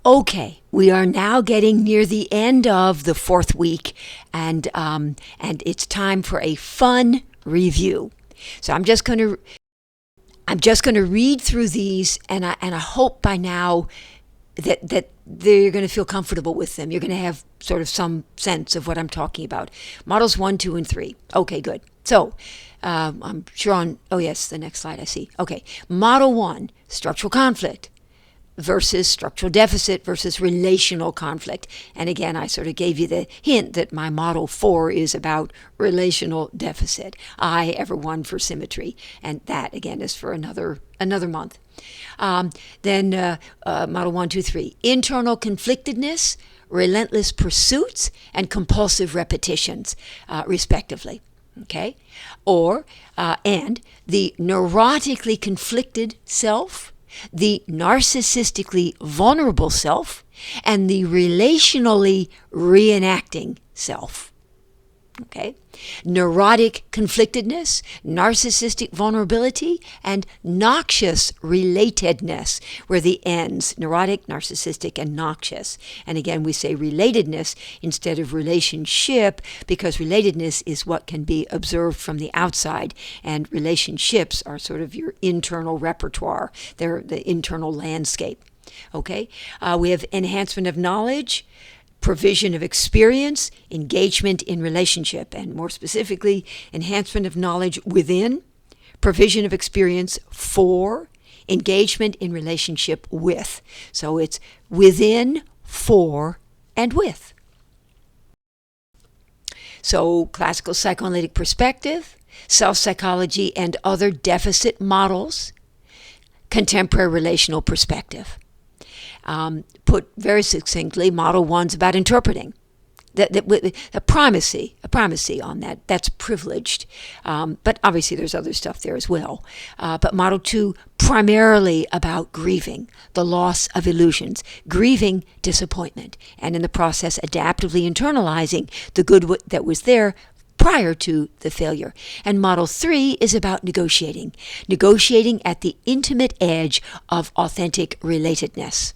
Okay, we are now getting near the end of the fourth week, and it's time for a fun review. So I'm just going to read through these, and I hope by now that you're going to feel comfortable with them. You're going to have sort of some sense of what I'm talking about. Models 1, 2, and 3. Okay, good. So I'm sure on, oh yes, the next slide I see. Okay, Model 1, structural conflict versus structural deficit versus relational conflict. And again, I sort of gave you the hint that my Model 4 is about relational deficit. I, ever one for symmetry. And that, again, is for another month. Then Model 1, 2, 3, internal conflictedness, relentless pursuits, and compulsive repetitions, respectively. Okay? And the neurotically conflicted self, the narcissistically vulnerable self, and the relationally reenacting self. Okay? Neurotic conflictedness, narcissistic vulnerability, and noxious relatedness were the N's, neurotic, narcissistic, and noxious. And again, we say relatedness instead of relationship because relatedness is what can be observed from the outside, and relationships are sort of your internal repertoire. They're the internal landscape. Okay? We have enhancement of knowledge, provision of experience, engagement in relationship, and more specifically, enhancement of knowledge within, provision of experience for, engagement in relationship with. So it's within, for, and with. So classical psychoanalytic perspective, self-psychology and other deficit models, contemporary relational perspective. Put very succinctly, Model 1's about interpreting. A primacy on that. That's privileged. But obviously there's other stuff there as well. But Model 2, primarily about grieving, the loss of illusions, grieving disappointment, and in the process adaptively internalizing the good that was there prior to the failure. And Model 3 is about negotiating at the intimate edge of authentic relatedness.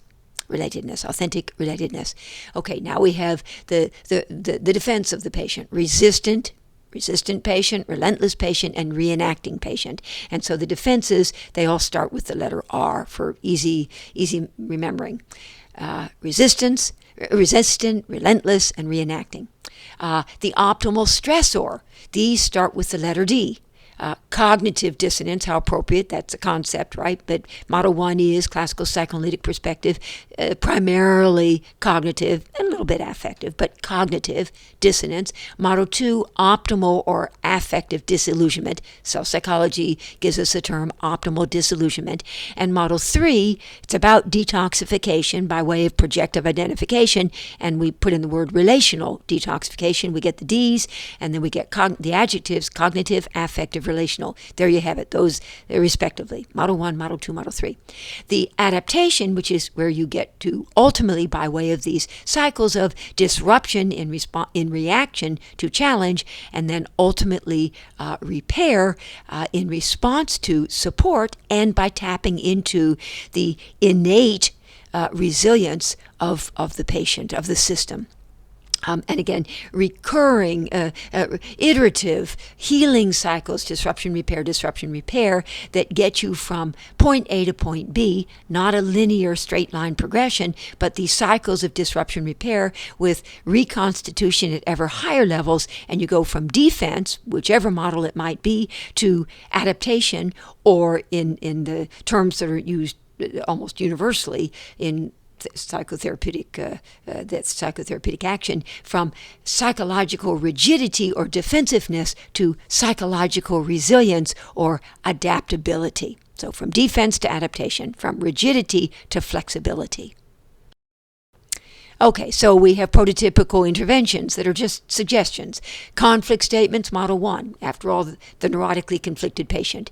Authentic relatedness. Okay, now we have the defense of the patient: resistant patient, relentless patient, and reenacting patient. And so the defenses, they all start with the letter R for easy remembering. Resistant, relentless, and reenacting. The optimal stressor, these start with the letter D. Cognitive dissonance, how appropriate, that's a concept, right? But Model 1 is classical psychoanalytic perspective, primarily cognitive and a little bit affective, but cognitive dissonance. Model 2, optimal or affective disillusionment. Self-psychology gives us the term optimal disillusionment. And Model 3, it's about detoxification by way of projective identification, and we put in the word relational detoxification. We get the D's, and then we get the adjectives, cognitive, affective, relational. There you have it, those respectively. Model 1, Model 2, Model 3. The adaptation, which is where you get to ultimately by way of these cycles of disruption in reaction to challenge, and then ultimately repair in response to support, and by tapping into the innate resilience of the patient, of the system. And again, recurring, iterative healing cycles, disruption, repair, that get you from point A to point B, not a linear straight line progression, but these cycles of disruption, repair with reconstitution at ever higher levels, and you go from defense, whichever model it might be, to adaptation, or in the terms that are used almost universally in psychotherapeutic action, from psychological rigidity or defensiveness to psychological resilience or adaptability. So from defense to adaptation, from rigidity to flexibility. Okay, so we have prototypical interventions that are just suggestions. Conflict statements, Model 1, after all, the neurotically conflicted patient.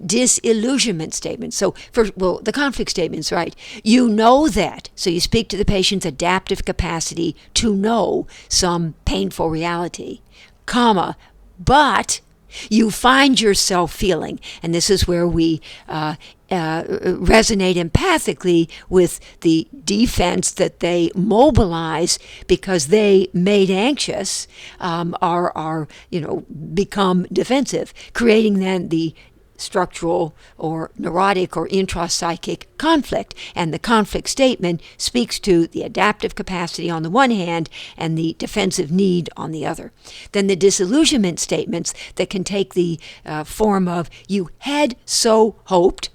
Disillusionment statements. So, the conflict statements, right? You know that. So you speak to the patient's adaptive capacity to know some painful reality, but you find yourself feeling, and this is where we resonate empathically with the defense that they mobilize because they, made anxious, are become defensive, creating then the structural or neurotic or intrapsychic conflict. And the conflict statement speaks to the adaptive capacity on the one hand and the defensive need on the other. Then the disillusionment statements that can take the form of you had so hoped,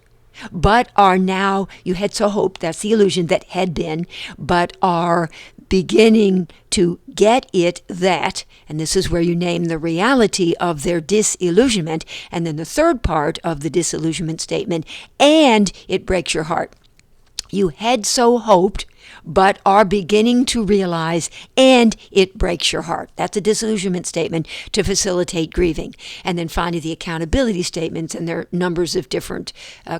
but are now, you had so hoped, that's the illusion that had been, but are beginning to get it that, and this is where you name the reality of their disillusionment, and then the third part of the disillusionment statement, and it breaks your heart. You had so hoped, but are beginning to realize, and it breaks your heart. That's a disillusionment statement to facilitate grieving. And then finally, the accountability statements, and there are numbers of different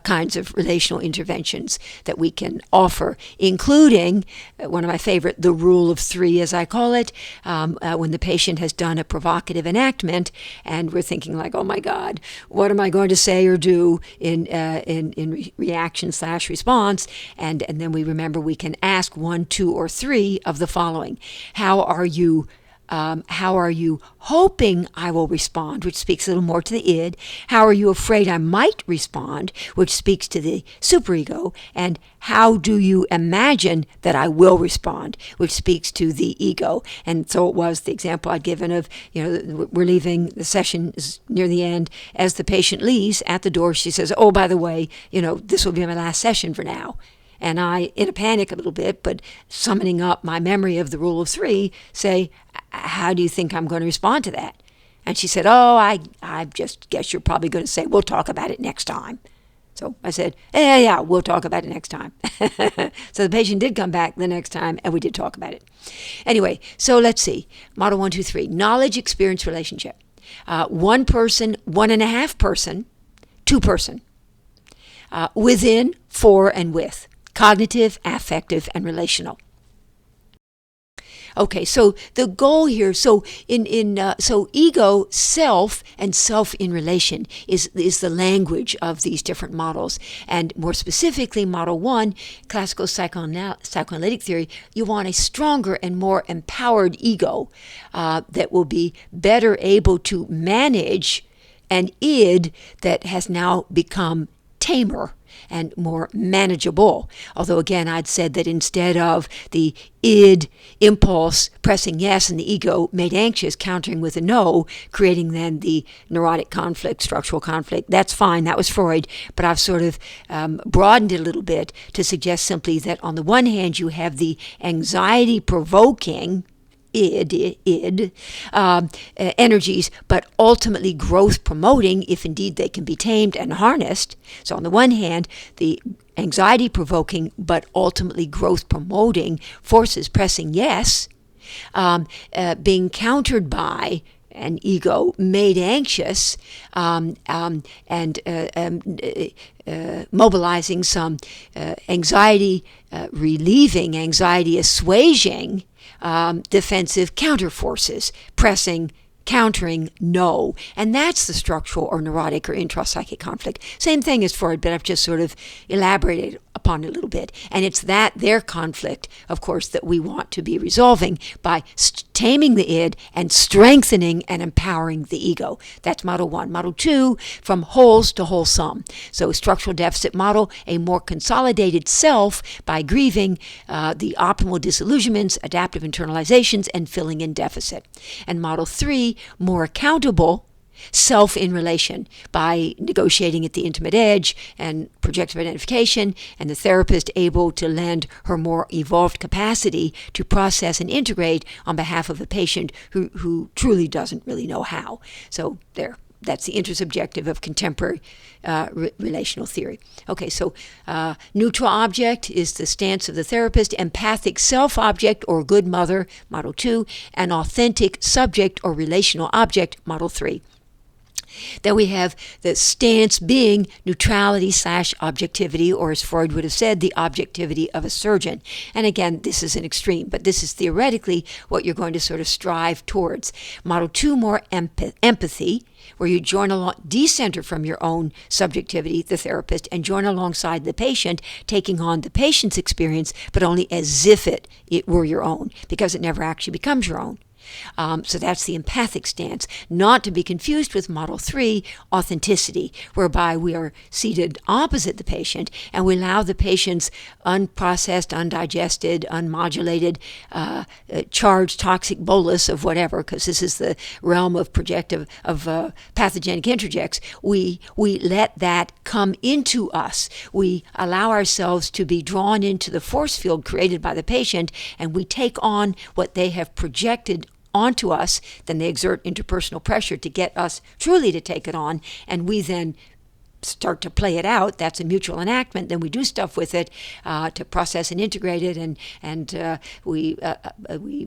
kinds of relational interventions that we can offer, including one of my favorite, the rule of three, as I call it, when the patient has done a provocative enactment, and we're thinking like, oh my God, what am I going to say or do in reaction/response? And then we remember we can ask 1, 2, or 3 of the following. How are you hoping I will respond, which speaks a little more to the id? How are you afraid I might respond, which speaks to the superego? And how do you imagine that I will respond, which speaks to the ego? And so it was the example I'd given of, we're leaving, the session is near the end. As the patient leaves at the door, she says, oh, by the way, this will be my last session for now. And I, in a panic a little bit, but summoning up my memory of the rule of three, say, how do you think I'm going to respond to that? And she said, oh, I just guess you're probably going to say, we'll talk about it next time. So I said, yeah, we'll talk about it next time. So the patient did come back the next time, and we did talk about it. Anyway, so let's see. Model 1, 2, 3. Knowledge, experience, relationship. One person, 1.5 person, 2 person. Within, for, and with. Cognitive, affective, and relational. Okay, so the goal here, so ego, self, and self in relation is the language of these different models. And more specifically, model 1, classical psychoanalytic theory, you want a stronger and more empowered ego that will be better able to manage an id that has now become tamer and more manageable. Although again, I'd said that instead of the id impulse pressing yes and the ego made anxious, countering with a no, creating then the neurotic conflict, structural conflict, that's fine. That was Freud. But I've sort of broadened it a little bit to suggest simply that on the one hand, you have the anxiety-provoking energies, but ultimately growth promoting if indeed they can be tamed and harnessed. So on the one hand, the anxiety provoking but ultimately growth promoting forces pressing yes, being countered by an ego made anxious and mobilizing some anxiety relieving, anxiety assuaging defensive counterforces, pressing, countering, no. And that's the structural or neurotic or intrapsychic conflict. Same thing as Freud, but I've just sort of elaborated upon it a little bit. And it's their conflict, of course, that we want to be resolving by taming the id and strengthening and empowering the ego. That's model 1. Model 2, from wholes to wholesome. So structural deficit model, a more consolidated self by grieving the optimal disillusionments, adaptive internalizations, and filling in deficit. And model 3, more accountable self in relation by negotiating at the intimate edge and projective identification, and the therapist able to lend her more evolved capacity to process and integrate on behalf of a patient who truly doesn't really know how. So that's the intersubjective of contemporary relational theory. Okay, so neutral object is the stance of the therapist, empathic self-object or good mother, model 2, and authentic subject or relational object, model 3. Then we have the stance being neutrality / objectivity, or as Freud would have said, the objectivity of a surgeon. And again, this is an extreme, but this is theoretically what you're going to sort of strive towards. Model 2, more empathy, where you join along, decenter from your own subjectivity, the therapist, and join alongside the patient, taking on the patient's experience, but only as if it were your own, because it never actually becomes your own. So that's the empathic stance, not to be confused with Model 3, authenticity, whereby we are seated opposite the patient and we allow the patient's unprocessed, undigested, unmodulated, charged toxic bolus of whatever, because this is the realm of pathogenic introjects. We let that come into us. We allow ourselves to be drawn into the force field created by the patient, and we take on what they have projected onto us. Then they exert interpersonal pressure to get us truly to take it on, and we then start to play it out. That's a mutual enactment. Then we do stuff with it to process and integrate it, and we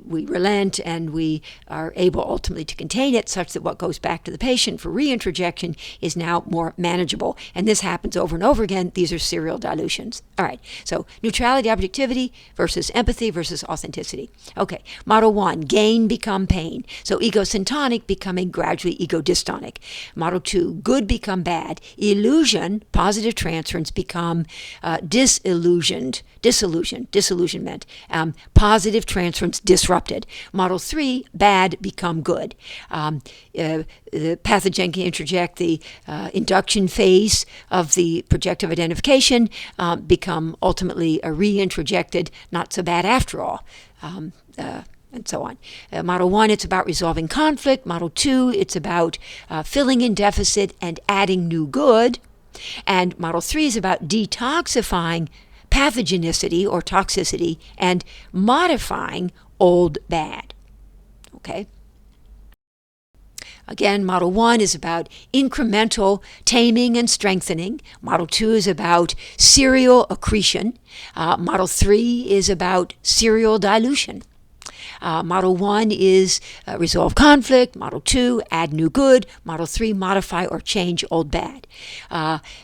relent, and we are able ultimately to contain it, such that what goes back to the patient for reintrojection is now more manageable. And this happens over and over again. These are serial dilutions. All right. So neutrality, objectivity versus empathy versus authenticity. Okay. Model 1, gain become pain. So egosyntonic becoming gradually egodystonic. Model 2, good become bad. Illusion, positive transference, become disillusionment. Positive transference disrupted. Model 3, bad become good. The pathogenic introject, the induction phase of the projective identification, become ultimately a reintrojected, not so bad after all. And so on. Model 1, it's about resolving conflict. Model 2, it's about filling in deficit and adding new good. And Model 3 is about detoxifying pathogenicity or toxicity and modifying old bad. Okay? Again, Model 1 is about incremental taming and strengthening. Model 2 is about serial accretion. Model 3 is about serial dilution. Model 1 is resolve conflict. Model 2, add new good. Model 3, modify or change old bad.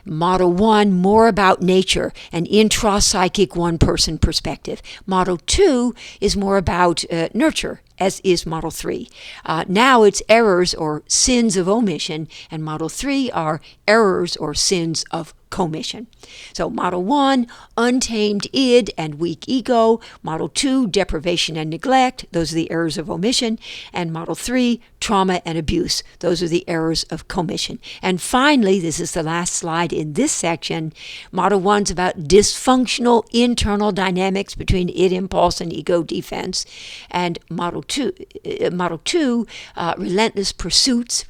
Model 1, more about nature, an intrapsychic one-person perspective. Model 2 is more about nurture, as is Model 3. Now it's errors or sins of omission, and Model 3 are errors or sins of commission. So Model 1, untamed id and weak ego. Model 2, deprivation and neglect. Those are the errors of omission. And Model 3, trauma and abuse. Those are the errors of commission. And finally, this is the last slide in this section, Model 1's about dysfunctional internal dynamics between id impulse and ego defense. And Model 2, relentless pursuit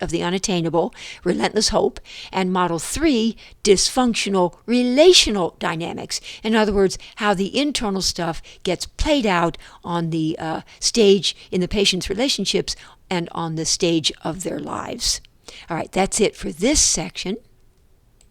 of the unattainable, relentless hope. And Model 3, dysfunctional relational dynamics. In other words, how the internal stuff gets played out on the stage in the patient's relationships and on the stage of their lives. All right, that's it for this section.